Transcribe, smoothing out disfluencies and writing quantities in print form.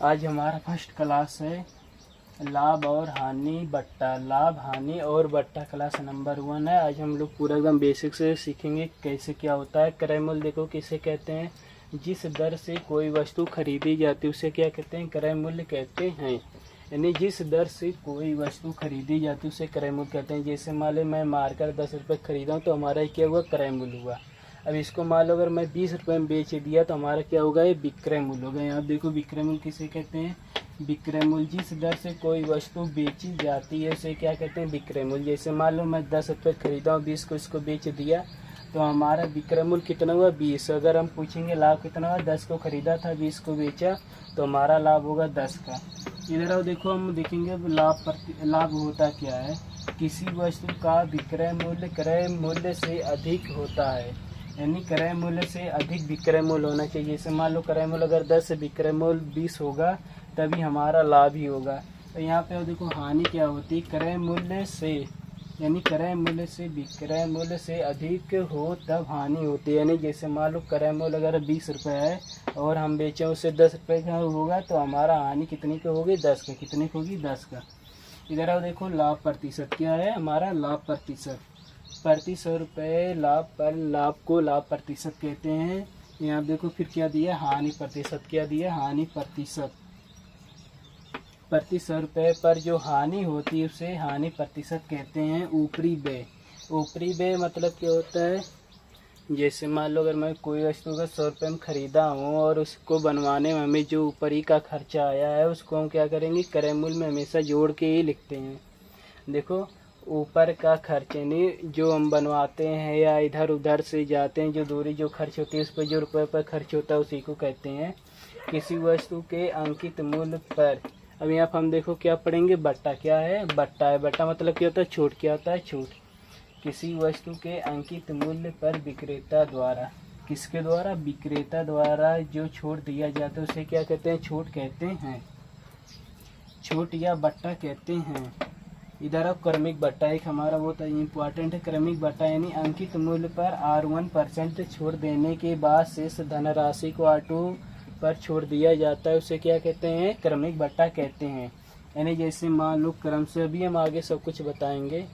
आज हमारा first class है लाभ और हानि बट्टा। लाभ हानि और बट्टा क्लास नंबर 1 है। आज हम लोग पूरा एकदम बेसिक से सीखेंगे कैसे क्या होता है। क्रय मूल्य देखो किसे कहते हैं, जिस दर से कोई वस्तु खरीदी जाती है उसे क्या कहते हैं, क्रय मूल्य कहते हैं। यानी जिस दर से कोई वस्तु खरीदी जाती है उसे क्रय मूल्य कहते हैं। जैसे मान लो मैं मार्कर 10 रुपये खरीदा हूँ तो हमारा क्या हुआ, क्रय मूल्य हुआ। अब इसको मान लो अगर मैं 20 रुपये में बेच दिया तो हमारा क्या होगा, ये विक्रय मूल्य होगा। यहाँ देखो विक्रय मूल्य किसे कहते हैं, विक्रय मूल्य। जिस दर से कोई वस्तु बेची जाती है उसे क्या कहते हैं, विक्रय मूल्य। जैसे मान लो मैं 10 रुपये खरीदा हूँ, 20 को इसको बेच दिया तो हमारा विक्रय मूल्य कितना हुआ, 20। अगर हम पूछेंगे लाभ कितना हुआ, 10 को खरीदा था 20 को बेचा तो हमारा लाभ होगा 10 का। इधर आओ देखो हम देखेंगे लाभ होता क्या है। किसी वस्तु का विक्रय मूल्य क्रय मूल्य से अधिक होता है, यानी क्रय मूल्य से अधिक विक्रय मूल्य होना चाहिए। जैसे मान लो क्रय मूल्य अगर 10 है, विक्रय मूल्य 20 होगा तभी हमारा लाभ ही होगा। तो यहाँ पे देखो हानि क्या होती है, क्रय मूल्य से, यानी क्रय मूल्य से विक्रय मूल्य से अधिक हो तब हानि होती है। यानी जैसे मान लो क्रय मूल्य अगर 20 रुपये है और हम बेचें उसे 10 रुपये का होगा तो हमारा हानि कितनी की होगी, 10 का। कितनी की होगी, 10 का। इधर आओ देखो लाभ प्रतिशत क्या है, हमारा लाभ प्रतिशत। प्रति 100 रुपये लाभ पर लाभ को लाभ प्रतिशत कहते हैं। यहाँ देखो फिर क्या दिया, हानि प्रतिशत। क्या दिया, हानि प्रतिशत। प्रति 100 रुपये पर जो हानि होती है उसे हानि प्रतिशत कहते हैं। ऊपरी व्यय। ऊपरी व्यय मतलब क्या होता है, जैसे मान लो अगर मैं कोई वस्तु का 100 रुपये में ख़रीदा हूँ और उसको बनवाने में हमें जो ऊपरी का खर्चा आया है उसको हम क्या करेंगे, क्रय मूल्य में हमेशा जोड़ के ही लिखते हैं। देखो ऊपर का खर्च यानी जो हम बनवाते हैं या इधर उधर से जाते हैं, जो दूरी जो खर्च होती है उस पर जो रुपये पर खर्च होता है उसी को कहते हैं। किसी वस्तु के अंकित मूल्य पर, अब यहाँ पर हम देखो क्या पढ़ेंगे, बट्टा। क्या है, बट्टा है। बट्टा मतलब क्या होता है, छूट। क्या होता है, छूट। किसी वस्तु के अंकित मूल्य पर विक्रेता द्वारा, किसके द्वारा, विक्रेता द्वारा जो छूट दिया जाता है उसे क्या कहते हैं, छूट कहते हैं। छूट या बट्टा कहते हैं। इधर अब क्रमिक बट्टा एक हमारा बहुत इम्पोर्टेंट है। क्रमिक बट्टा यानी अंकित मूल्य पर R1% छूट देने के बाद शेष धनराशि को R2 पर छोड़ दिया जाता है उसे क्या कहते हैं, क्रमिक बट्टा कहते हैं। यानी जैसे मान लो क्रम से, अभी हम आगे सब कुछ बताएंगे।